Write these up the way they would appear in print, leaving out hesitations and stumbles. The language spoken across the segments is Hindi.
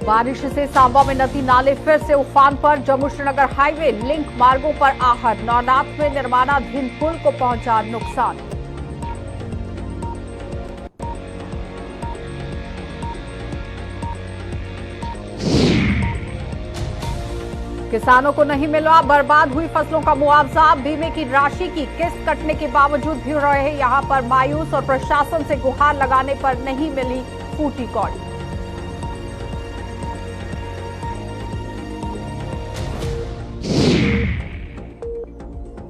बारिश से सांबा में नदी नाले फिर से उफान पर। जम्मू श्रीनगर हाईवे लिंक मार्गों पर आहर। नौनाथ में निर्माणाधीन पुल को पहुंचा नुकसान। किसानों को नहीं मिला बर्बाद हुई फसलों का मुआवजा। बीमे की राशि की किस्त कटने के बावजूद भी रहे यहां पर मायूस और प्रशासन से गुहार लगाने पर नहीं मिली फूटी कौड़ी।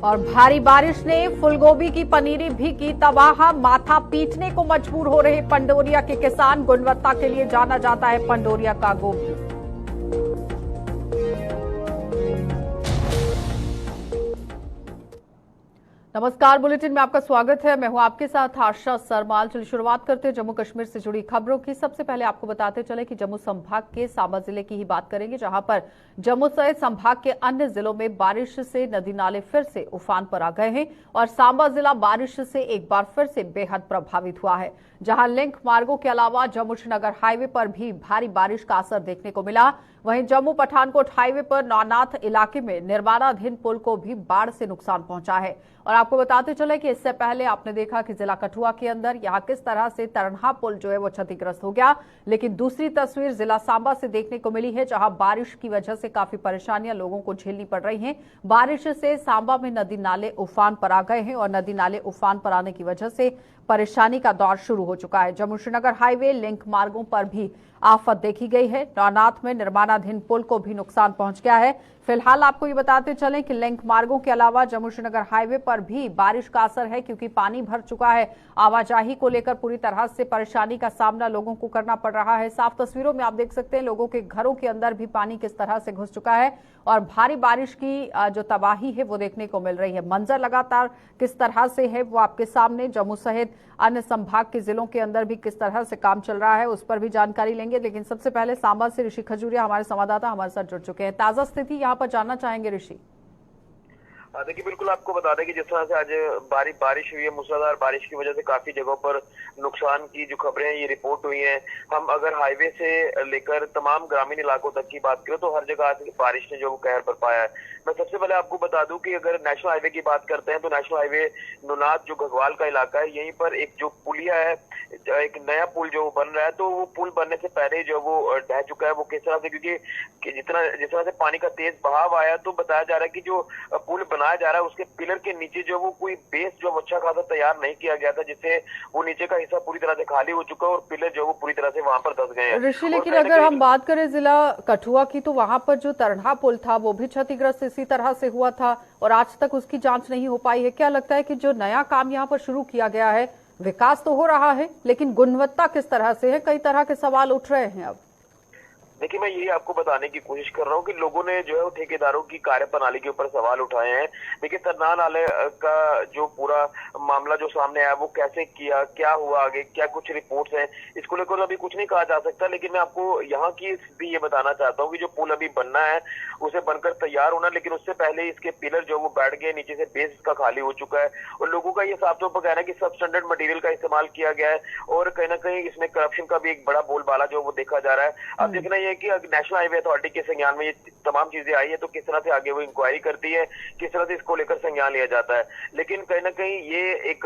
और भारी बारिश ने फूलगोभी की पनीरी भी की तबाह। माथा पीटने को मजबूर हो रहे पंडोरिया के किसान। गुणवत्ता के लिए जाना जाता है पंडोरिया का गोभी। नमस्कार, बुलेटिन में आपका स्वागत है। मैं हूं आपके साथ आशा सरमाल। चलिए शुरुआत करते हैं जम्मू कश्मीर से जुड़ी खबरों की। सबसे पहले आपको बताते चले कि जम्मू संभाग के सांबा जिले की ही बात करेंगे, जहां पर जम्मू सहित संभाग के अन्य जिलों में बारिश से नदी नाले फिर से उफान पर आ गए हैं और सांबा जिला बारिश से एक बार फिर से बेहद प्रभावित हुआ है, जहां लिंक मार्गों के अलावा जम्मू श्रीनगर हाईवे पर भी भारी बारिश का असर देखने को मिला। वहीं जम्मू पठानकोट हाईवे पर नौनाथ इलाके में निर्माणाधीन पुल को भी बाढ़ से नुकसान पहुंचा है। और आपको बताते चले कि इससे पहले आपने देखा कि जिला कठुआ के अंदर यहां किस तरह से तरन्हा पुल जो है वो क्षतिग्रस्त हो गया, लेकिन दूसरी तस्वीर जिला सांबा से देखने को मिली है, जहां बारिश की वजह से काफी परेशानियां लोगों को झेलनी पड़ रही हैं। बारिश से सांबा में नदी नाले उफान पर आ गए हैं और नदी नाले उफान पर आने की वजह से परेशानी का दौर शुरू हो चुका है। जम्मू श्रीनगर हाईवे लिंक मार्गों पर भी आफत देखी गई है। नौनाथ में निर्माणाधीन पुल को भी नुकसान पहुंच गया है। फिलहाल आपको ये बताते चलें कि लिंक मार्गों के अलावा जम्मू श्रीनगर हाईवे पर भी बारिश का असर है, क्योंकि पानी भर चुका है। आवाजाही को लेकर पूरी तरह से परेशानी का सामना लोगों को करना पड़ रहा है। साफ तस्वीरों में आप देख सकते हैं लोगों के घरों के अंदर भी पानी किस तरह से घुस चुका है और भारी बारिश की जो तबाही है वो देखने को मिल रही है। मंजर लगातार किस तरह से है वो आपके सामने। जम्मू सहित अन्य संभाग के जिलों के अंदर भी किस तरह से काम चल रहा है उस पर भी जानकारी लेंगे, लेकिन सबसे पहले सांबा से ऋषि खजूरिया हमारे संवाददाता हमारे साथ जुड़ चुके हैं। ताजा स्थिति यहाँ पर जानना चाहेंगे ऋषि। देखिए, बिल्कुल आपको बता दें कि जिस तरह से आज बारिश हुई है, मूसलाधार बारिश की वजह से काफी जगहों पर नुकसान की जो खबरें हैं ये रिपोर्ट हुई हैं। हम अगर हाईवे से लेकर तमाम ग्रामीण इलाकों तक की बात करें तो हर जगह आज बारिश ने जो कहर बरपाया है। मैं सबसे पहले आपको बता दूं कि अगर नेशनल हाईवे की बात करते हैं तो नेशनल हाईवे नुनाथ जो घगवाल का इलाका है, यहीं पर एक जो पुलिया है, एक नया पुल जो बन रहा है, तो वो पुल बनने से पहले जो वो ढह चुका है। वो किस तरह से, क्योंकि जिस तरह से पानी का तेज बहाव आया तो बताया जा रहा है कि जो पुल बनाया जा रहा है उसके पिलर के नीचे जो वो कोई बेस जो अच्छा खासा तैयार नहीं किया गया था, जिससे वो नीचे का हिस्सा पूरी तरह से खाली हो चुका है और पिलर जो वो पूरी तरह से वहां पर धंस गए हैं। ऋषि, लेकिन अगर हम बात करें जिला कठुआ की तो वहां पर जो तरन्हा पुल था वो भी क्षतिग्रस्त इसी तरह से हुआ था और आज तक उसकी जांच नहीं हो पाई है। क्या लगता है कि जो नया काम यहाँ पर शुरू किया गया है, विकास तो हो रहा है लेकिन गुणवत्ता किस तरह से है, कई तरह के सवाल उठ रहे हैं। अब देखिए, मैं यही आपको बताने की कोशिश कर रहा हूँ कि लोगों ने जो है वो ठेकेदारों की कार्यप्रणाली के ऊपर सवाल उठाए हैं। देखिए, तरनाल नाले का जो पूरा मामला जो सामने आया वो कैसे किया, क्या हुआ आगे, क्या कुछ रिपोर्ट्स हैं, इसको लेकर अभी कुछ नहीं कहा जा सकता। लेकिन मैं आपको यहाँ की स्थिति ये बताना चाहता हूँ कि जो पुल अभी बनना है उसे बनकर तैयार होना, लेकिन उससे पहले इसके पिलर जो वो बैठ गए, नीचे से बेस इसका खाली हो चुका है और लोगों का ये साफ तौर पर कहना है कि सब स्टैंडर्ड मटेरियल का इस्तेमाल किया गया है और कहीं ना कहीं इसमें करप्शन का भी एक बड़ा बोलबाला जो वो देखा जा रहा है। अब देखना ये कि नेशनल हाईवे अथॉरिटी के संज्ञान में ये तमाम चीजें आई है तो किस तरह से आगे वो इंक्वायरी करती है, किस तरह से इसको लेकर संज्ञान लिया जाता है। लेकिन कहीं ना कहीं ये एक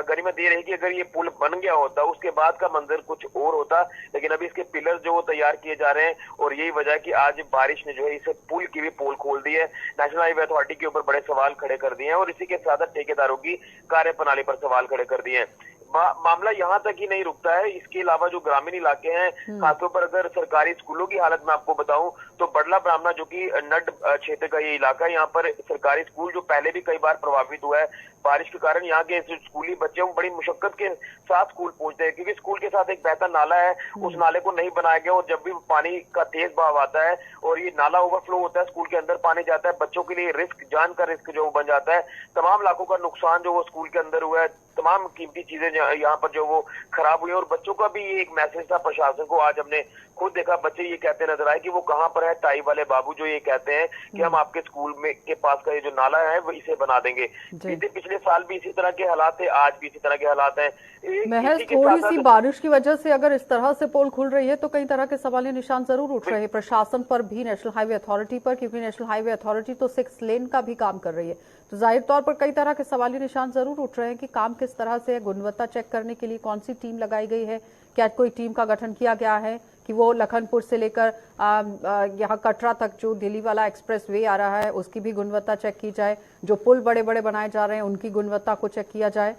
गरिमा दे रही कि अगर ये पुल बन गया होता उसके बाद का मंजर कुछ और होता, लेकिन अभी इसके पिलर जो वो तैयार किए जा रहे हैं और यही वजह है कि आज बारिश ने जो है इस पुल की भी पोल खोल दी है, नेशनल हाईवे अथॉरिटी के ऊपर बड़े सवाल खड़े कर दिए हैं और इसी के साथ ठेकेदारों की कार्यप्रणाली पर सवाल खड़े कर दिए हैं। मामला यहाँ तक ही नहीं रुकता है, इसके अलावा जो ग्रामीण इलाके हैं, खासतौर पर अगर सरकारी स्कूलों की हालत में आपको बताऊं तो बड़ला ब्राह्मणा जो कि नड क्षेत्र का ये इलाका है, यहाँ पर सरकारी स्कूल जो पहले भी कई बार प्रभावित हुआ है बारिश के कारण, यहाँ के स्कूली बच्चे बड़ी मुशक्कत के साथ स्कूल पहुंचते हैं क्योंकि स्कूल के साथ एक बहता नाला है, उस नाले को नहीं बनाया गया और जब भी पानी का तेज बहाव आता है और ये नाला ओवरफ्लो होता है, स्कूल के अंदर पानी जाता है, बच्चों के लिए रिस्क, जान का रिस्क जो बन जाता है। तमाम लाखों का नुकसान जो वो स्कूल के अंदर हुआ है, तमाम कीमती चीजें यहाँ पर जो वो खराब हुई और बच्चों का भी ये एक मैसेज था प्रशासन को। आज हमने खुद देखा बच्चे ये कहते नजर आए कि वो कहाँ पर है, है टाई वाले बाबू जो ये कहते हैं कि हम आपके स्कूल में के पास का ये जो नाला है वो इसे बना देंगे। पिछले साल भी इसी तरह के हालात थे, आज भी इसी तरह के हालात हैं। महज थोड़ी सी बारिश की वजह से अगर इस तरह से पोल खुल रही है तो कई तरह के सवालिया निशान जरूर उठ रहे हैं प्रशासन पर भी, नेशनल हाईवे अथॉरिटी पर, क्योंकि नेशनल हाईवे अथॉरिटी तो 6 लेन का भी काम कर रही है। तो जाहिर तौर पर कई तरह के सवालिया निशान जरूर उठ रहे हैं कि काम किस तरह से है, गुणवत्ता चेक करने के लिए कौन सी टीम लगाई गई है, क्या कोई टीम का गठन किया गया है कि वो लखनपुर से लेकर यहाँ कटरा तक जो दिल्ली वाला एक्सप्रेस वे आ रहा है उसकी भी गुणवत्ता चेक की जाए, जो पुल बड़े बड़े बनाए जा रहे हैं उनकी गुणवत्ता को चेक किया जाए,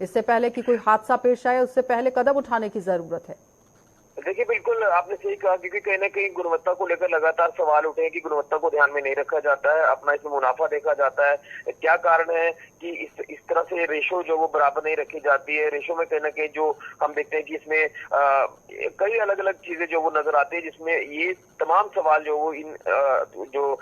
इससे पहले कि कोई हादसा पेश आए उससे पहले कदम उठाने की जरूरत है। देखिए बिल्कुल आपने सही कहा, क्योंकि कहीं ना कहीं गुणवत्ता को लेकर लगातार सवाल उठे हैं कि गुणवत्ता को ध्यान में नहीं रखा जाता है, अपना इसमें मुनाफा देखा जाता है। क्या कारण है कि इस तरह से रेशो जो वो बराबर नहीं रखी जाती है। रेशो में कहीं ना कहीं जो हम देखते हैं कि इसमें कई अलग अलग चीजें जो वो नजर आती है, जिसमें ये तमाम सवाल जो वो इन जो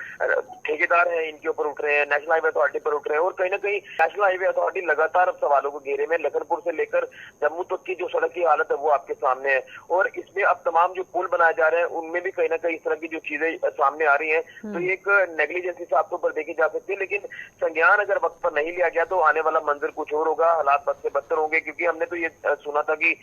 ठेकेदार हैं इनके ऊपर उठ रहे हैं, नेशनल हाईवे अथॉरिटी पर उठ रहे हैं। और कहीं ना कहीं नेशनल हाईवे अथॉरिटी लगातार सवालों को घेरे में, लखनपुर से लेकर जम्मू तक की जो सड़क की हालत है वो आपके सामने है। और इसमें अब तमाम जो पुल बनाए जा रहे हैं उनमें भी कहीं ना कहीं इस तरह की जो चीजें सामने आ रही हैं, तो ये एक नेग्लिजेंसी साफ तौर पर देखी जा सकती है। लेकिन संज्ञान अगर वक्त पर नहीं लिया गया तो आने वाला मंजर कुछ और होगा, हालात बद से बदतर होंगे। क्योंकि हमने तो ये सुना था कि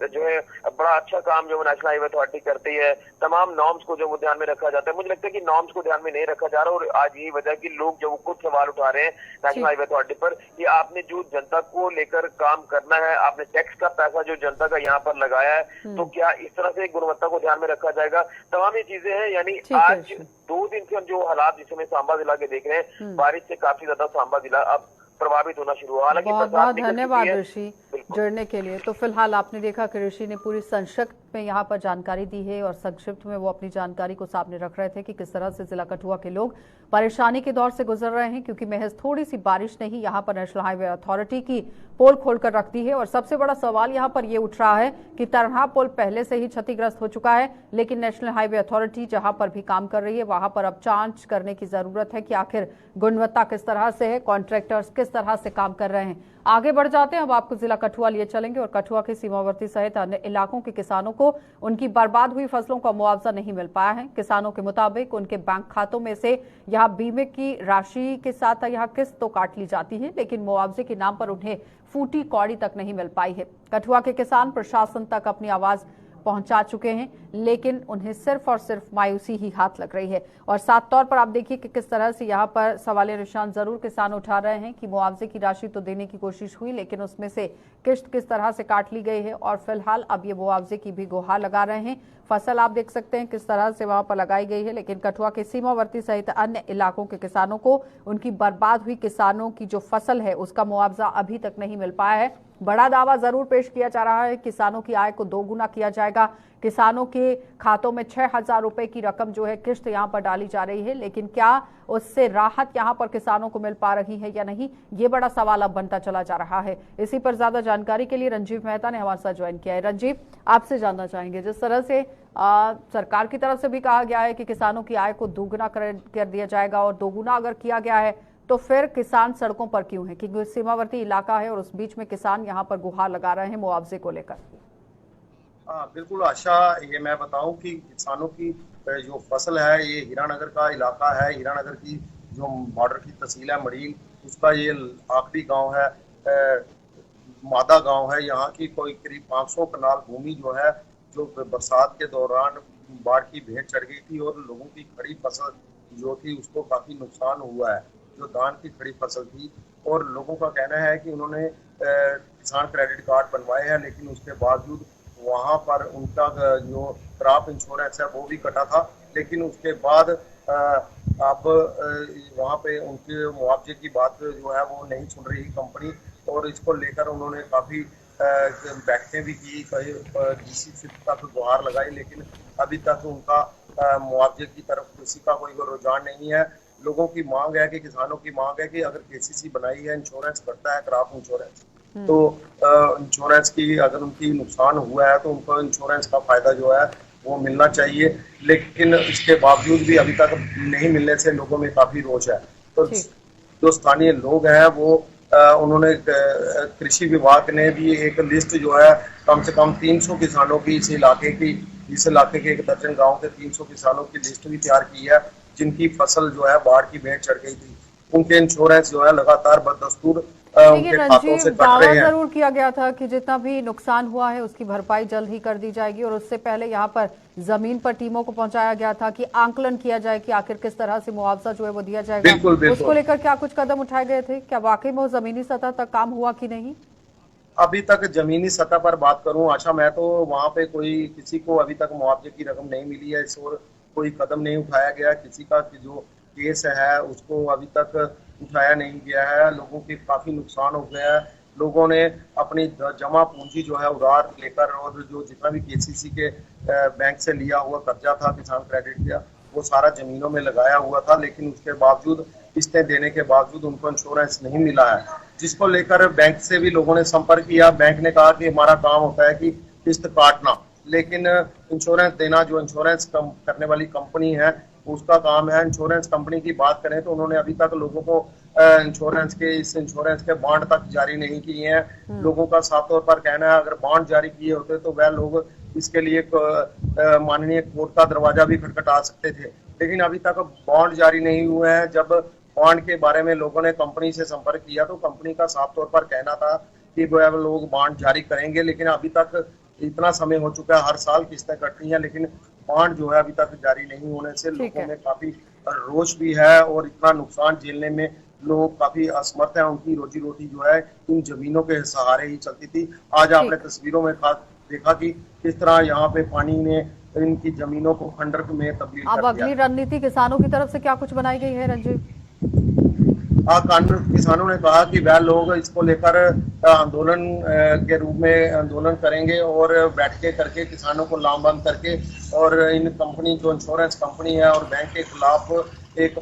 जो है बड़ा अच्छा काम जो नेशनल हाईवे अथॉरिटी करती है, तमाम नॉर्म्स को जो वो ध्यान में रखा जाता है। मुझे लगता है कि नॉर्म्स को ध्यान में नहीं रखा जा रहा, और आज यही वजह कि लोग जो खुद सवाल उठा रहे हैं नेशनल हाईवे अथॉरिटी पर कि आपने जो जनता को लेकर काम करना है, आपने टैक्स का पैसा जो जनता का यहाँ पर लगाया है, तो क्या इस तरह से गुणवत्ता को ध्यान में रखा जाएगा। तमाम ये चीजें हैं। यानी आज 2 दिन से हम जो हालात जिसमें सांबा जिला के देख रहे हैं, बारिश से काफी ज्यादा सांबा जिला अब प्रभावित होना शुरू हुआ। हालांकि बहुत बहुत धन्यवाद ऋषि जुड़ने के लिए। तो फिलहाल आपने देखा कि ऋषि ने पूरी संक्षिप्त में यहाँ पर जानकारी दी है, और संक्षिप्त में वो अपनी जानकारी को सामने रख रहे थे कि किस तरह से जिला कठुआ के लोग परेशानी के दौर से गुजर रहे हैं, क्योंकि महज थोड़ी सी बारिश ने ही यहाँ पर नेशनल हाईवे अथॉरिटी की पोल खोलकर रख दी है। और सबसे बड़ा सवाल यहाँ पर ये उठ रहा है कि तरहा पुल पहले से ही क्षतिग्रस्त हो चुका है, लेकिन नेशनल हाईवे अथॉरिटी जहां पर भी काम कर रही है वहां पर अब जांच करने की जरूरत है कि आखिर गुणवत्ता किस तरह से है, कॉन्ट्रैक्टर्स किस तरह से काम कर रहे हैं। आगे बढ़ जाते हैं, अब आपको जिला कठुआ लिए चलेंगे, और कठुआ के सीमावर्ती सहित अन्य इलाकों के किसानों को उनकी बर्बाद हुई फसलों का मुआवजा नहीं मिल पाया है। किसानों के मुताबिक उनके बैंक खातों में से यहाँ बीमे की राशि के साथ यहाँ किस्त तो काट ली जाती है, लेकिन मुआवजे के नाम पर उन्हें फूटी कौड़ी तक नहीं मिल पाई है। कठुआ के किसान प्रशासन तक अपनी आवाज पहुंचा चुके हैं, लेकिन उन्हें सिर्फ और सिर्फ मायूसी ही हाथ लग रही है। और साफ तौर पर आप देखिए कि किस तरह से यहाँ पर सवालिया निशान जरूर किसान उठा रहे हैं कि मुआवजे की राशि तो देने की कोशिश हुई, लेकिन उसमें से किस्त किस तरह से काट ली गई है। और फिलहाल अब ये मुआवजे की भी गुहार लगा रहे हैं। फसल आप देख सकते हैं किस तरह से वहां पर लगाई गई है, लेकिन कठुआ के सीमावर्ती सहित अन्य इलाकों के किसानों को उनकी बर्बाद हुई किसानों की जो फसल है उसका मुआवजा अभी तक नहीं मिल पाया है। बड़ा दावा जरूर पेश किया जा रहा है, किसानों की आय को दोगुना किया जाएगा, किसानों के खातों में 6,000 रुपए की रकम जो है किस्त यहाँ पर डाली जा रही है, लेकिन क्या उससे राहत यहाँ पर किसानों को मिल पा रही है या नहीं, ये बड़ा सवाल अब बनता चला जा रहा है। इसी पर ज्यादा जानकारी के लिए रंजीव मेहता ने हमारे साथ ज्वाइन किया है। रंजीव, आपसे जानना चाहेंगे, जिस तरह से सरकार की तरफ से भी कहा गया है कि किसानों की आय को दोगुना कर दिया जाएगा, और दोगुना अगर किया गया है तो फिर किसान सड़कों पर क्यों है, क्योंकि सीमावर्ती इलाका है और उस बीच में किसान यहाँ पर गुहार लगा रहे हैं मुआवजे को लेकर। बिल्कुल आशा, ये मैं बताऊं कि किसानों की जो फसल है, ये हीरानगर का इलाका है। हीरानगर की जो बॉर्डर की तहसील है मड़ील, उसका ये आखिरी गांव है, मादा गांव है। यहाँ की कोई करीब 500 कनाल भूमि जो है, जो बरसात के दौरान बाढ़ की भेंट चढ़ गई थी, और लोगों की खड़ी फसल जो थी उसको काफी नुकसान हुआ है, जो धान की खड़ी फसल थी। और लोगों का कहना है कि उन्होंने किसान क्रेडिट कार्ड बनवाए हैं, लेकिन उसके बावजूद वहां पर उनका जो क्रॉप इंश्योरेंस है वो भी कटा था। लेकिन उसके बाद अब वहां पे उनके मुआवजे की बात जो है वो नहीं सुन रही कंपनी, और इसको लेकर उन्होंने काफी बैठकें भी की, डीसी तक गुहार लगाई, लेकिन अभी तक उनका मुआवजे की तरफ किसी का कोई रुझान नहीं है। लोगों की मांग है कि किसानों की मांग है कि अगर केसीसी बनाई है, इंश्योरेंस करता है क्रॉप इंश्योरेंस, तो इंश्योरेंस की अगर उनकी नुकसान हुआ है तो उनको इंश्योरेंस का फायदा जो है वो मिलना चाहिए। लेकिन इसके बावजूद भी अभी तक नहीं मिलने से लोगों में काफी रोष है। तो जो स्थानीय लोग हैं वो उन्होंने कृषि विभाग ने भी एक लिस्ट जो है कम से कम 300 किसानों की इस इलाके के 1 दर्जन गांव के 300 किसानों की लिस्ट भी तैयार की है, जिनकी फसल जो है बाढ़ की भेंट चढ़ गई थी। उनके इंश्योरेंस जो है लगातार बदस्तूर देखिए उनके खातों रंजीव, से कट दावा रहे हैं। जरूर किया गया था कि जितना भी नुकसान हुआ है उसकी भरपाई जल्द ही कर दी जाएगी, और उससे पहले यहाँ पर जमीन पर टीमों को पहुंचाया गया था कि आंकलन किया जाए कि आखिर किस तरह से मुआवजा जो है वो दिया जाएगा। बिल्कुल उसको बिल्कुल। लेकर क्या कुछ कदम उठाए गए थे? क्या वाकई में वो जमीनी सतह तक काम हुआ कि नहीं? अभी तक जमीनी सतह पर बात करूं आशा, मैं तो वहां पे किसी को अभी तक मुआवजे की रकम नहीं मिली है, इस और कोई कदम नहीं उठाया गया। किसी का जो केस है उसको अभी तक उठाया नहीं गया है। लोगों के काफी नुकसान हो गया है। लोगों ने अपनी जमा पूंजी जो है उधार लेकर, और जो जितना भी केसीसी के बैंक से लिया हुआ कर्जा था, किसान क्रेडिट किया, वो सारा जमीनों में लगाया हुआ था। लेकिन उसके बावजूद, किस्तें देने के बावजूद उनको इंश्योरेंस नहीं मिला है, जिसको लेकर बैंक से भी लोगों ने संपर्क किया। बैंक ने कहा कि हमारा काम होता है कि किस्त काटना, लेकिन इंश्योरेंस देना जो इंश्योरेंस करने वाली कंपनी है उसका काम है। इंश्योरेंस कंपनी की बात करें तो उन्होंने अभी तक लोगों को इंश्योरेंस के बॉन्ड तक जारी नहीं किए हैं। लोगों का साफ तौर पर कहना है अगर बॉन्ड जारी किए होते तो वह लोग इसके लिए माननीय कोर्ट का दरवाजा भी खटखटा सकते थे, लेकिन अभी तक बॉन्ड जारी नहीं हुए हैं। जब बॉन्ड के बारे में लोगों ने कंपनी से संपर्क किया तो कंपनी का साफ तौर पर कहना था कि वह लोग बॉन्ड जारी करेंगे, लेकिन अभी तक इतना समय हो चुका है, हर साल किस्तें कटती हैं, लेकिन बॉन्ड जो है अभी तक जारी नहीं होने से लोगों में काफी रोष भी है, और इतना नुकसान झेलने में लोग काफी असमर्थ हैं। उनकी रोजी रोटी जो है इन जमीनों के सहारे ही चलती थी। आज आपने तस्वीरों में देखा कि किस तरह यहाँ पे पानी ने इनकी जमीनों को खंडर में तब्दील कर दिया। अब अगली रणनीति किसानों की तरफ से क्या कुछ बनाई गई है रंजीव? किसानों ने कहा कि वह लोग इसको लेकर आंदोलन के रूप में आंदोलन करेंगे, और बैठकें करके किसानों को लामबंद करके, और इन कंपनी जो इंश्योरेंस कंपनी है और बैंक के खिलाफ एक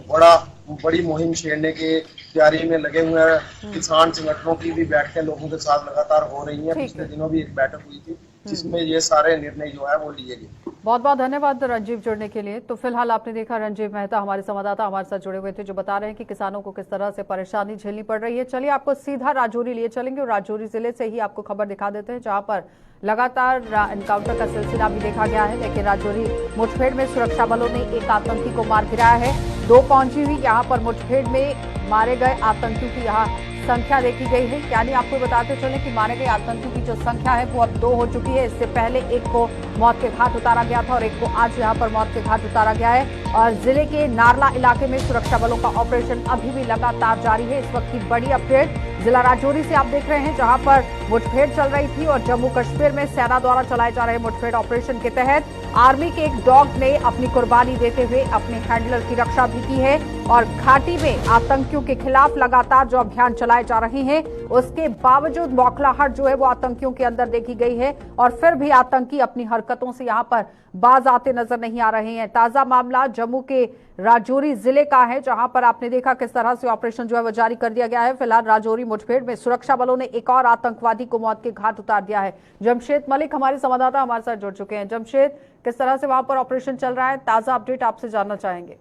बड़ी मुहिम छेड़ने की तैयारी में लगे हुए हैं। किसान संगठनों की भी बैठकें लोगों के साथ लगातार हो रही हैं। पिछले दिनों भी एक बैठक हुई थी जिसमें ये सारे निर्णय जो है वो लिए गए। बहुत बहुत धन्यवाद रंजीव जुड़ने के लिए। तो फिलहाल आपने देखा रंजीव मेहता हमारे संवाददाता हमारे साथ जुड़े हुए थे, जो बता रहे हैं कि किसानों को किस तरह से परेशानी झेलनी पड़ रही है। चलिए आपको सीधा राजौरी लिए चलेंगे, और राजौरी जिले से ही आपको खबर दिखा देते हैं, जहां पर लगातार एनकाउंटर का सिलसिला भी देखा गया है। लेकिन राजौरी मुठभेड़ में सुरक्षा बलों ने एक आतंकी को मार गिराया है। 2 पहुंची हुई यहाँ पर मुठभेड़ में मारे गए आतंकियों की यहाँ संख्या देखी गई है। यानी आपको बताते चले कि मारे गए आतंकियों की जो संख्या है वो अब 2 हो चुकी है। इससे पहले एक को मौत के घाट उतारा गया था और एक को आज यहाँ पर मौत के घाट उतारा गया है। और जिले के नारला इलाके में सुरक्षा बलों का ऑपरेशन अभी भी लगातार जारी है। इस वक्त की बड़ी अपडेट जिला राजौरी से आप देख रहे हैं, जहां पर मुठभेड़ चल रही थी, और जम्मू कश्मीर में सेना द्वारा चलाए जा रहे मुठभेड़ ऑपरेशन के तहत आर्मी के एक डॉग ने अपनी कुर्बानी देते हुए अपने हैंडलर की रक्षा भी की है। और घाटी में आतंकियों के खिलाफ लगातार जो अभियान चलाए जा रहे हैं, उसके बावजूद बौखलाहट जो है वो आतंकियों के अंदर देखी गई है, और फिर भी आतंकी अपनी हरकतों से यहां पर बाज आते नजर नहीं आ रहे हैं। ताजा मामला जम्मू के राजौरी जिले का है, जहां पर आपने देखा किस तरह से ऑपरेशन जो है वो जारी कर दिया गया है। फिलहाल राजौरी मुठभेड़ में सुरक्षा बलों ने एक और आतंकवादी को मौत के घाट उतार दिया है। जमशेद मलिक हमारे संवाददाता हमारे साथ जुड़ चुके हैं। जमशेद, किस तरह से वहां पर ऑपरेशन चल रहा है, ताजा अपडेट आपसे जानना चाहेंगे।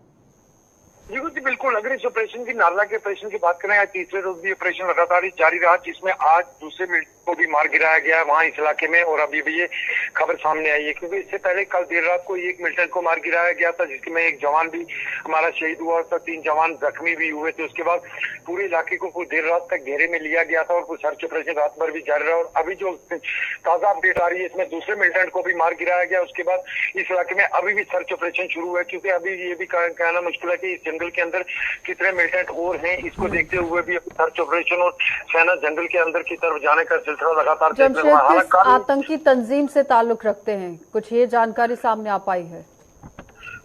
जी बिल्कुल, अगर इस ऑपरेशन की नारला के ऑपरेशन की बात करें, आज तीसरे रोज भी ऑपरेशन लगातार जारी रहा, जिसमें आज दूसरे मिलिटेंट को भी मार गिराया गया है वहां इस इलाके में। और अभी भी ये खबर सामने आई है, क्योंकि इससे पहले कल देर रात को एक मिलिटेंट को मार गिराया गया था, जिसमें एक जवान भी हमारा शहीद हुआ और 3 जवान जख्मी भी हुए थे। उसके बाद पूरे इलाके को कुछ देर रात तक घेरे में लिया गया था, और कुछ सर्च ऑपरेशन रात भर भी जारी रहा। और अभी जो ताजा अपडेट आ रही है, इसमें दूसरे मिलिटेंट को भी मार गिराया गया। उसके बाद इस इलाके में अभी भी सर्च ऑपरेशन शुरू है, क्योंकि अभी ये भी कहना मुश्किल है कि इस जंगल के अंदर कितने मिलिटेंट और हैं। इसको देखते हुए भी सर्च ऑपरेशन और सेना जंगल के अंदर की तरफ जाने का सिलसिला लगातार किस आतंकी तंजीम से ताल्लुक रखते हैं, कुछ ये जानकारी सामने आ पाई है?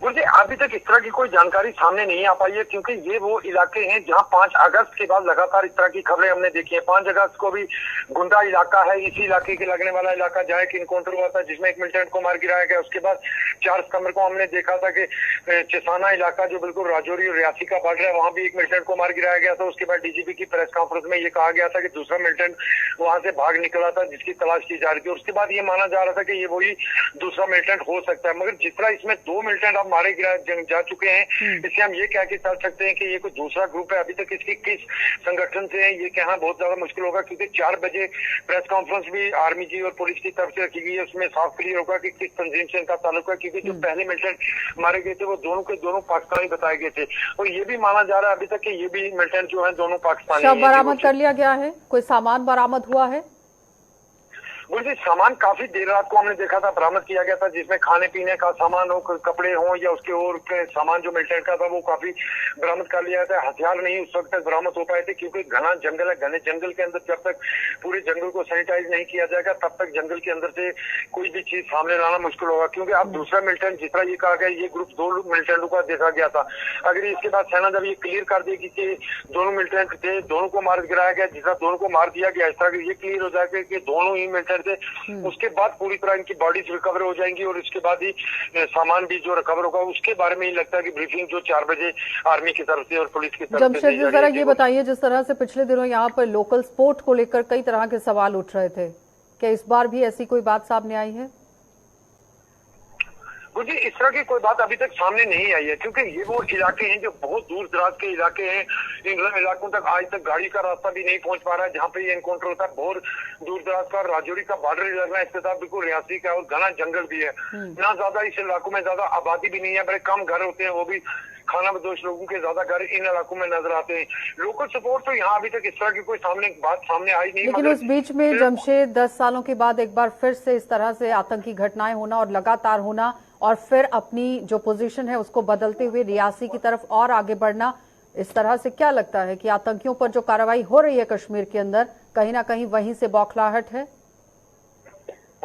मुझे अभी तक इस तरह की कोई जानकारी सामने नहीं आ पाई है, क्योंकि ये वो इलाके हैं जहां 5 अगस्त के बाद लगातार इस तरह की खबरें हमने देखी है। 5 अगस्त को भी गुंडा इलाका है, इसी इलाके के लगने वाला इलाका जहां एक इनकाउंटर हुआ था, जिसमें एक मिलिटेंट को मार गिराया गया। उसके बाद 4 सितंबर को हमने देखा था कि चिसाना इलाका जो बिल्कुल राजौरी और रियासी का बॉर्डर है, वहां भी एक मिलिटेंट को मार गिराया गया था। उसके बाद डीजीपी की प्रेस कॉन्फ्रेंस में ये कहा गया था कि दूसरा मिलिटेंट वहां से भाग निकला था, जिसकी तलाश की जा रही थी। उसके बाद ये माना जा रहा था कि ये वही दूसरा मिलिटेंट हो सकता है, मगर जिस तरह इसमें 2 मिलिटेंट अब मारे जा चुके हैं। इससे हम ये कह के चल सकते हैं कि ये कोई दूसरा ग्रुप है। अभी तक इसकी किस संगठन से है ये कहना बहुत ज्यादा मुश्किल होगा, क्योंकि 4 बजे प्रेस कॉन्फ्रेंस भी आर्मी की और पुलिस की तरफ से रखी गई है। उसमें साफ क्लियर होगा कि किस तंजीम से इनका ताल्लुक है, क्योंकि जो पहले मिलिटेंट मारे गए थे वो दोनों के दोनों पाकिस्तानी बताए गए थे, और ये भी माना जा रहा है अभी तक कि ये भी मिलिटेंट जो है दोनों पाकिस्तानी। शव बरामद कर लिया गया है, कोई सामान बरामद हुआ है? जी सामान काफी देर रात को हमने देखा था बरामद किया गया था, जिसमें खाने पीने का सामान हो, कपड़े हो या उसके और सामान जो मिलिटेंट का था वो काफी बरामद कर लिया था। हथियार नहीं उस वक्त तक बरामद हो पाए थे, क्योंकि घना जंगल है। घने जंगल के अंदर जब तक पूरे जंगल को सैनिटाइज नहीं किया जाएगा तब तक जंगल के अंदर से कोई भी चीज सामने लाना मुश्किल होगा। क्योंकि अब दूसरा मिलिटेंट जिस तरह ये कहा गया, ये ग्रुप 2 मिलिटेंटों का देखा गया था। अगर इसके बाद सेना जब ये क्लियर कर देगी कि दोनों मिलिटेंट थे, दोनों को मार गिराया गया, जिस तरह दोनों को मार दिया गया, इस तरह ये क्लियर हो जाएगा कि दोनों ही मिलिटेंट थे, उसके बाद पूरी तरह इनकी बॉडीज रिकवर हो जाएंगी और इसके बाद ही सामान भी जो रिकवर होगा उसके बारे में ही लगता है कि ब्रीफिंग जो 4 बजे आर्मी की तरफ से और पुलिस की तरफ से। जमशेद जी जरा ये बताइए, जिस तरह से पिछले दिनों यहाँ पर लोकल स्पोर्ट को लेकर कई तरह के सवाल उठ रहे थे, क्या इस बार भी ऐसी कोई बात सामने आई है? जी इस तरह की कोई बात अभी तक सामने नहीं आई है, क्योंकि ये वो इलाके हैं जो बहुत दूर दराज के इलाके हैं। इन इलाकों तक आज तक गाड़ी का रास्ता भी नहीं पहुंच पा रहा है, जहाँ पे ये एनकाउंटर होता है। बहुत दूर दराज का राजौरी का बॉर्डर इलाका है, इसके साथ बिल्कुल रियासी का, और घना जंगल भी है। ना ज्यादा इस इलाकों में ज्यादा आबादी भी नहीं है, बड़े कम घर होते हैं, वो भी खाना बदोश लोगों के ज्यादा घर इन इलाकों में नजर आते हैं। लोकल सपोर्ट तो यहाँ अभी तक इस तरह की कोई बात सामने आई नहीं। लेकिन उस बीच में जमशेद 10 सालों के बाद एक बार फिर से इस तरह से आतंकी घटनाएं होना और लगातार होना, और फिर अपनी जो पोजीशन है उसको बदलते हुए रियासी की तरफ और आगे बढ़ना, इस तरह से क्या लगता है कि आतंकियों पर जो कार्रवाई हो रही है कश्मीर के अंदर, कहीं ना कहीं वहीं से बौखलाहट है?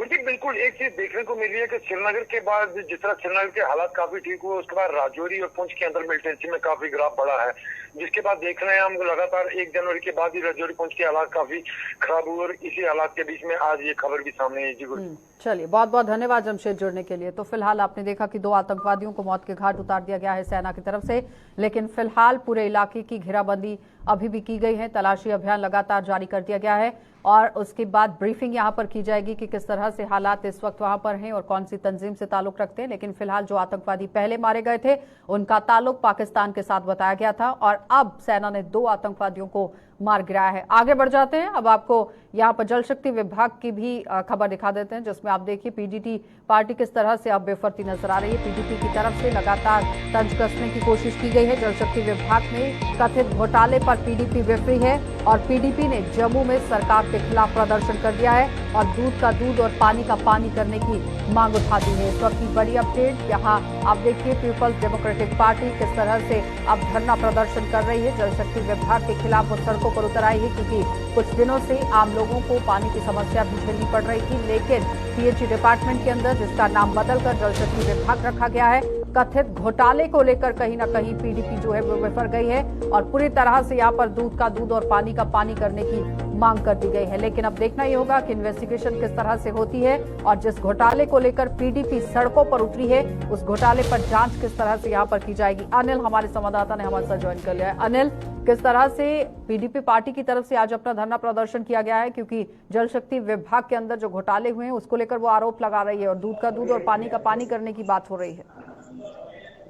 जी बिल्कुल, एक चीज देखने को मिल रही है कि श्रीनगर के बाद जिस तरह श्रीनगर के हालात काफी ठीक हुए, उसके बाद राजौरी और पुंछ के अंदर मिलिटेंसी में काफी ग्राफ बढ़ा है, जिसके बाद देख रहे हैं हम लगातार 1 जनवरी के बाद ही राजौरी पुंछ के हालात काफी खराब हुए, और इसी हालात के बीच में आज ये खबर भी सामने आई। जी चलिए, बहुत बहुत धन्यवाद जमशेद जुड़ने के लिए। तो फिलहाल आपने देखा कि 2 आतंकवादियों को मौत के घाट उतार दिया गया है सेना की तरफ से, लेकिन फिलहाल पूरे इलाके की घेराबंदी अभी भी की गई है, तलाशी अभियान लगातार जारी कर दिया गया है, और उसके बाद ब्रीफिंग यहां पर की जाएगी कि किस तरह से हालात इस वक्त वहां पर हैं और कौन सी तंजीम से ताल्लुक रखते हैं। लेकिन फिलहाल जो आतंकवादी पहले मारे गए थे उनका ताल्लुक पाकिस्तान के साथ बताया गया था, और अब सेना ने 2 आतंकवादियों को मार गिराया है। आगे बढ़ जाते हैं, अब आपको यहाँ पर जल शक्ति विभाग की भी खबर दिखा देते हैं, जिसमें आप देखिए पीडीपी पार्टी किस तरह से अब बेफर्ती नजर आ रही है। पीडीपी की तरफ से लगातार तंज कसने की कोशिश की गई है। जल शक्ति विभाग में कथित घोटाले पर पीडीपी विफरी है, और पीडीपी ने जम्मू में सरकार के खिलाफ प्रदर्शन कर दिया है और दूध का दूध और पानी का पानी करने की मांग उठा दी है। इस वक्त की बड़ी अपडेट यहाँ आप देखिए, पीपल्स डेमोक्रेटिक पार्टी किस तरह से अब धरना प्रदर्शन कर रही है। जल शक्ति विभाग के खिलाफ वो सड़कों पर उतर आई है, क्योंकि कुछ दिनों से आम लोगों को पानी की समस्या भी झेलनी पड़ रही थी। लेकिन पीएचई डिपार्टमेंट के अंदर, जिसका नाम बदलकर जल शक्ति विभाग रखा गया है, कथित घोटाले को लेकर कहीं ना कहीं पीडीपी जो है वो विफर गई है, और पूरी तरह से यहाँ पर दूध का दूध और पानी का पानी करने की मांग कर दी गई है। लेकिन अब देखना ये होगा कि इन्वेस्टिगेशन किस तरह से होती है, और जिस घोटाले को लेकर पीडीपी सड़कों पर उतरी है उस घोटाले पर जांच किस तरह से यहाँ पर की जाएगी। अनिल हमारे संवाददाता ने हमारे साथ ज्वाइन कर लिया है। अनिल, किस तरह से पीडीपी पार्टी की तरफ से आज अपना धरना प्रदर्शन किया गया है, क्योंकि जल शक्ति विभाग के अंदर जो घोटाले हुए हैं उसको लेकर वो आरोप लगा रही है और दूध का दूध और पानी का पानी करने की बात हो रही है।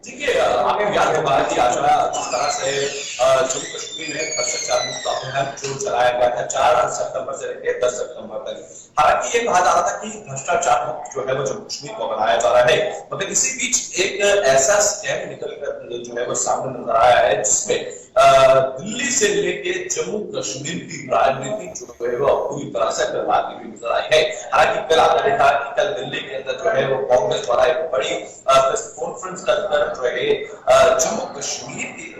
देखिए, आपको याद होगा कि आज जिस तरह से जम्मू कश्मीर में भ्रष्टाचार मुक्त अभियान जो चलाया गया था 4 सितंबर से लेकर 10 सितंबर तक। हालांकि ये कहा जा रहा था कि भ्रष्टाचार मुक्त जो है वो जम्मू कश्मीर को बनाया जा रहा है, मगर इसी बीच एक ऐसा स्कैम निकल कर जो है वो सामने नजर आया है, जिसमें दिल्ली से लेके जम्मू कश्मीर की राजनीति जो है वो पूरी तरह से बर्बादी हुई नजर आई है। हालांकि कल आपने देखा कि कल दिल्ली के अंदर जो है वो कांग्रेस द्वारा एक बड़ी प्रेस कॉन्फ्रेंस कर जो है जम्मू कश्मीर की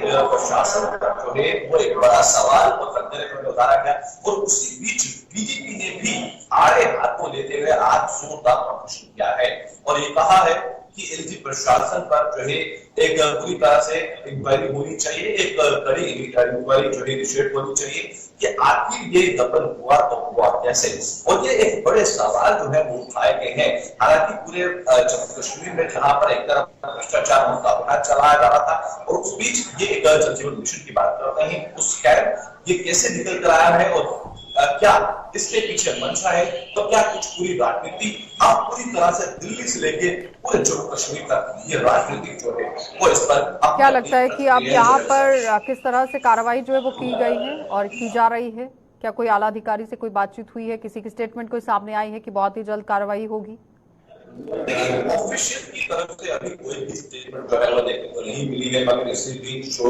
प्रशासन पर जो है वो एक बड़ा सवाल को उतारा गया, और उसी बीच बीजेपी ने भी आड़े हाथों लेते हुए आज जोरदार प्रदर्शन किया है और ये कहा है कि एलजी प्रशासन पर जो है एक पूरी तरह से इंक्वायरी होनी चाहिए, एक कड़ी इंक्वायरी जो है इनिशिएट होनी चाहिए कि आखिर ये दफन हुआ तो हुआ कैसे, और ये एक बड़े सवाल जो है वो उठाए गए हैं। हालांकि पूरे जम्मू कश्मीर में जहां पर एक तरफ भ्रष्टाचार मुक्त अभियान चलाया जा रहा था और उस बीच ये एक जल जीवन मिशन की बात करते हैं, उस स्कैम ये कैसे निकल कर आया है और क्या इसके पीछे मंशा है, तो क्या कुछ पूरी राजनीति आप पूरी तरह से दिल्ली से लेके पूरे जम्मू कश्मीर तक ये राजनीति जो है वो इस पर क्या लगता है कि अब यहाँ पर किस तरह से कार्रवाई जो है वो की गई है और की जा रही है? क्या कोई आला अधिकारी से कोई बातचीत हुई है? किसी की स्टेटमेंट कोई सामने आई है कि बहुत ही जल्द कार्रवाई होगी? देखिए, ऑफिशियल की तरफ से अभी कोई भी स्टेटमेंट जो है वो देखने को नहीं मिली है, मगर इसी बीच जो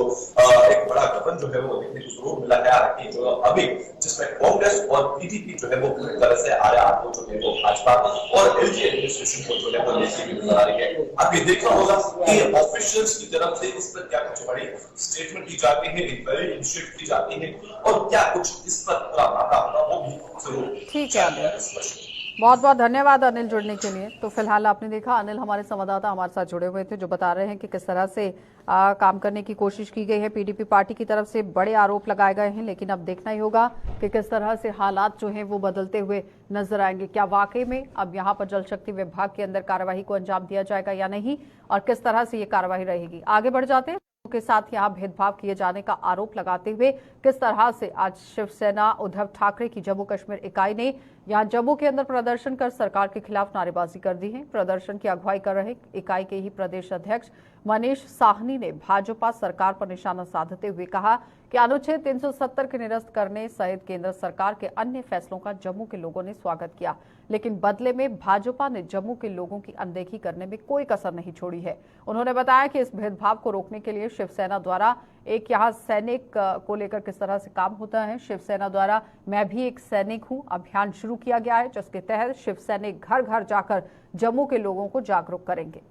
एक बड़ा गठन जो है वो देखने को जरूर मिला है कि जो अभी जिसमें कांग्रेस और पीडीपी जो है वो पूरी तरह से आया आपको जो है वो भाजपा और एलजी एडमिनिस्ट्रेशन को जो है वो लेती हुई नजर आ रही है। अभी देखना होगा कि ऑफिशियल्स की तरफ से इस पर क्या कुछ बड़ी स्टेटमेंट की जाती है, इंक्वायरी इनिशिएट की जाती है और क्या कुछ इस पर पूरा मामला होगा वो भी जरूर। ठीक है, बहुत बहुत धन्यवाद अनिल जुड़ने के लिए। तो फिलहाल आपने देखा अनिल हमारे संवाददाता हमारे साथ जुड़े हुए थे जो बता रहे हैं कि किस तरह से काम करने की कोशिश की गई है। पीडीपी पार्टी की तरफ से बड़े आरोप लगाए गए हैं, लेकिन अब देखना ही होगा कि किस तरह से हालात जो हैं वो बदलते हुए नजर आएंगे। क्या वाकई में अब यहाँ पर जल शक्ति विभाग के अंदर कार्यवाही को अंजाम दिया जाएगा या नहीं, और किस तरह से ये कार्यवाही रहेगी। आगे बढ़ जाते हैं के साथ यहाँ भेदभाव किए जाने का आरोप लगाते हुए किस तरह से आज शिवसेना उद्धव ठाकरे की जम्मू कश्मीर इकाई ने यहाँ जम्मू के अंदर प्रदर्शन कर सरकार के खिलाफ नारेबाजी कर दी है। प्रदर्शन की अगुवाई कर रहे इकाई के ही प्रदेश अध्यक्ष मनीष साहनी ने भाजपा सरकार पर निशाना साधते हुए कहा कि अनुच्छेद 370 के निरस्त करने सहित केंद्र सरकार के अन्य फैसलों का जम्मू के लोगों ने स्वागत किया, लेकिन बदले में भाजपा ने जम्मू के लोगों की अनदेखी करने में कोई कसर नहीं छोड़ी है। उन्होंने बताया कि इस भेदभाव को रोकने के लिए शिवसेना द्वारा एक यहाँ सैनिक को लेकर किस तरह से काम होता है। शिवसेना द्वारा मैं भी एक सैनिक हूं अभियान शुरू किया गया है, जिसके तहत शिव सैनिक घर घर जाकर जम्मू के लोगों को जागरूक करेंगे।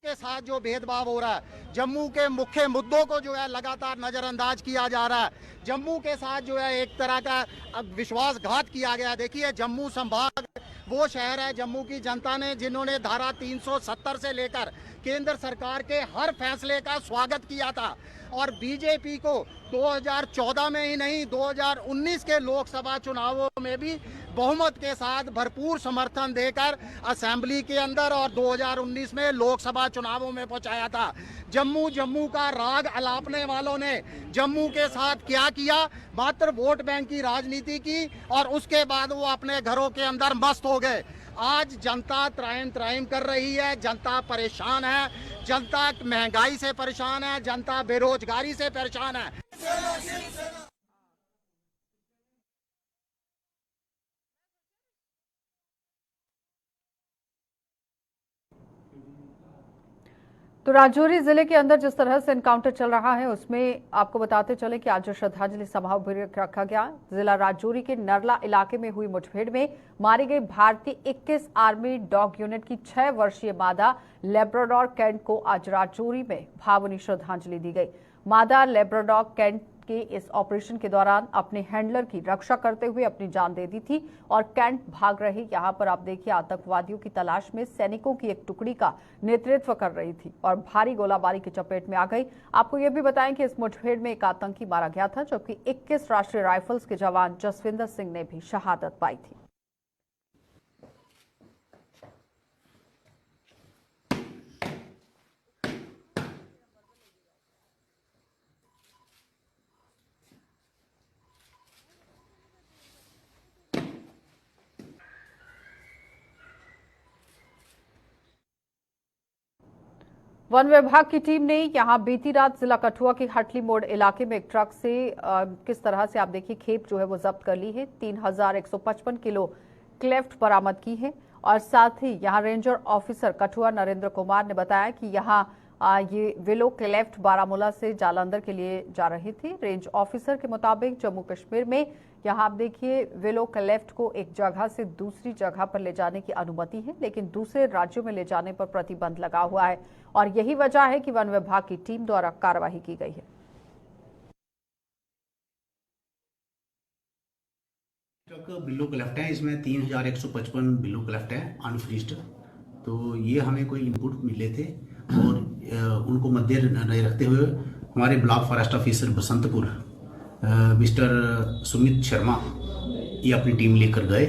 के साथ जो भेदभाव हो रहा है, जम्मू के मुख्य मुद्दों को जो है लगातार नजरअंदाज किया जा रहा है, जम्मू के साथ जो है एक तरह का विश्वासघात किया गया। देखिए, जम्मू संभाग वो शहर है, जम्मू की जनता ने जिन्होंने धारा 370 से लेकर केंद्र सरकार के हर फैसले का स्वागत किया था और बीजेपी को 2014 में ही नहीं 2019 के लोकसभा चुनावों में भी बहुमत के साथ भरपूर समर्थन देकर असेंबली के अंदर और 2019 में लोकसभा चुनावों में पहुंचाया था। जम्मू का राग अलापने वालों ने जम्मू के साथ क्या किया, मात्र वोट बैंक की राजनीति की और उसके बाद वो अपने घरों के अंदर मस्त हो गए। आज जनता त्राहिम कर रही है, जनता परेशान है, जनता महंगाई से परेशान है, जनता बेरोजगारी से परेशान है। तो राजौरी जिले के अंदर जिस तरह से एनकाउंटर चल रहा है उसमें आपको बताते चले कि आज श्रद्धांजलि सभा भी रखा गया। जिला राजौरी के नरला इलाके में हुई मुठभेड़ में मारी गई भारतीय 21 आर्मी डॉग यूनिट की 6 वर्षीय मादा लेब्राडोर कैंट को आज राजौरी में भावनीय श्रद्धांजलि दी गई। मादा लेब्राडोर कैंट के इस ऑपरेशन के दौरान अपने हैंडलर की रक्षा करते हुए अपनी जान दे दी थी और कैंट भाग रहे। यहां पर आप देखिए आतंकवादियों की तलाश में सैनिकों की एक टुकड़ी का नेतृत्व कर रही थी और भारी गोलाबारी की चपेट में आ गई। आपको यह भी बताएं कि इस मुठभेड़ में एक आतंकी मारा गया था, जबकि 21 राष्ट्रीय राइफल्स के जवान जसविंदर सिंह ने भी शहादत पाई थी। वन विभाग की टीम ने यहां बीती रात जिला कठुआ के हटली मोड़ इलाके में एक ट्रक से किस तरह से आप देखिए खेप जो है वो जब्त कर ली है। 3155 किलो क्लेफ्ट बरामद की है और साथ ही यहां रेंजर ऑफिसर कठुआ नरेंद्र कुमार ने बताया कि यहां ये विलो क्लेफ्ट बारामूला से जालंधर के लिए जा रहे थे। रेंज ऑफिसर के मुताबिक जम्मू कश्मीर में यहाँ आप देखिए विलो क्लेफ्ट को एक जगह से दूसरी जगह पर ले जाने की अनुमति है, लेकिन दूसरे राज्यों में ले जाने पर प्रतिबंध लगा हुआ है और यही वजह है कि वन विभाग की टीम द्वारा कार्यवाही की गई है। ट्रक बिलो क्लेफ्ट है, इसमें 3155 बिलो क्लेफ्ट है अनफ्रीज्ड। तो ये हमें कोई इनपुट मिले थे और उनको मध्य रखते हुए हमारे block forest officer Basantpur mister Sumit Sharma ये अपनी टीम लेकर गए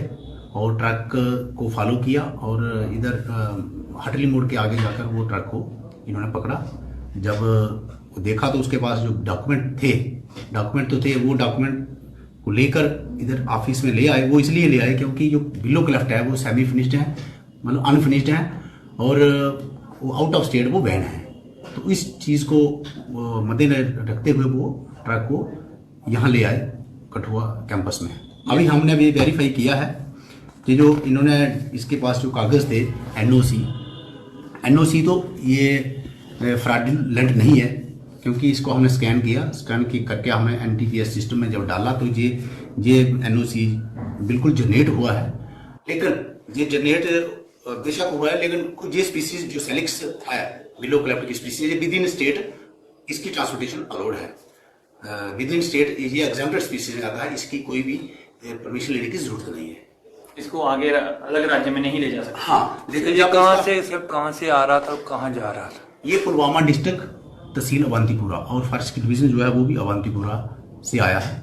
और ट्रक को फॉलो किया और इधर हटली मोड़ के आगे जाकर वो ट्रक को इन्होंने पकड़ा, जब देखा तो उसके पास जो डॉक्यूमेंट तो थे, वो डॉक्यूमेंट को लेकर इधर ऑफिस में ले आए। वो इसलिए ले आए क्योंकि जो बिलो क्लेफ्ट है वो सेमी फिनिश्ड है, मतलब अनफिनिश्ड है, और वो आउट ऑफ स्टेट वो बैन है। तो इस चीज़ को मद्देनजर रखते हुए वो ट्रक को यहाँ ले आए कठुआ कैंपस में। अभी हमने अभी वेरीफाई किया है कि जो इन्होंने इसके पास जो कागज़ थे एनओसी तो ये फ्रॉडुलेंट नहीं है, क्योंकि इसको हमने स्कैन करके हमने एनटीपीएस सिस्टम में जब डाला तो ये एनओसी बिल्कुल जनरेट हुआ है। लेकिन ये जनरेट बेशक हुआ है, लेकिन ये स्पीसीज जो सेलिक्स है बिलो क्लेफ्ट की स्पीसीज विद इन स्टेट इसकी ट्रांसपोर्टेशन अलाउड है। विद इन स्टेट ये एग्जाम्प्टेड स्पीसीज में आता है, इसकी कोई भी परमिशन लेने की जरूरत नहीं है। इसको आगे अलग राज्य में नहीं ले जा सकते। हाँ, लेकिन ये कहाँ से आ रहा था और कहाँ जा रहा था? ये पुलवामा डिस्ट्रिक्ट तहसील अवंतीपुरा और फर्स्ट की डिवीजन जो है वो भी अवंतीपुरा से आया है।